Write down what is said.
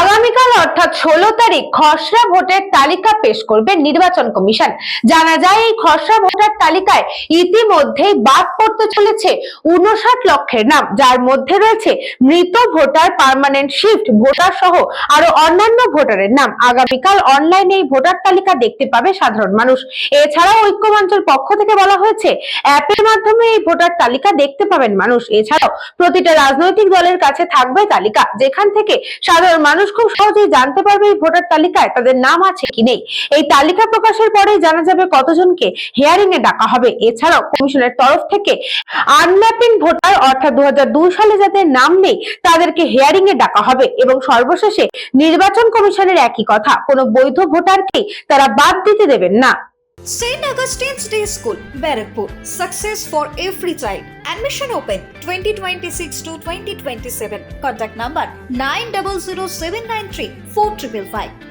আগামীকাল অর্থাৎ 16 তারিখ খসড়া ভোটের তালিকা পেশ করবে নির্বাচন কমিশন। জানা যায় এই খসড়া ভোটার তালিকায় ইতিমধ্যেই বাদ পড়তে চলেছে 59 লক্ষের নাম, যার মধ্যে রয়েছে মৃত ভোটার, পার্মানেন্ট শিফট ভোটার সহ আরো অন্যান্য ভোটারের নাম। আগামীকাল অনলাইনে এই ভোটার তালিকা দেখতে পাবে সাধারণ মানুষ। এছাড়াও ঐক্যমঞ্চের পক্ষ থেকে বলা হয়েছে অ্যাপের মাধ্যমে এই ভোটার তালিকা দেখতে পাবেন মানুষ। এছাড়াও প্রতিটা রাজনৈতিক দলের কাছে থাকবে তালিকা, যেখান থেকে সাধারণ মানুষ খুব সহজেই জানতে পারবে এই ভোটার তালিকায় তাদের নাম আছে কি নেই। এই তালিকা প্রকাশের পরেই জানা যাবে কতজনকে হিয়ারিং এ ডাকা হবে। এছাড়াও কমিশনের তরফ থেকে আনম্যাপিং ভোটার অর্থাৎ 2002 সালে যাদের নাম নেই তাদেরকে হিয়ারিং এ ডাকা হবে। এবং সর্বশেষে নির্বাচন কমিশনের একই কথা, কোনো বৈধ ভোটারকে তারা বাদ দিতে দেবেন না। St. Augustine's Day School, Barakpur. Success for every child. Admission open 2026 to 2027. Contact number 900793 4555.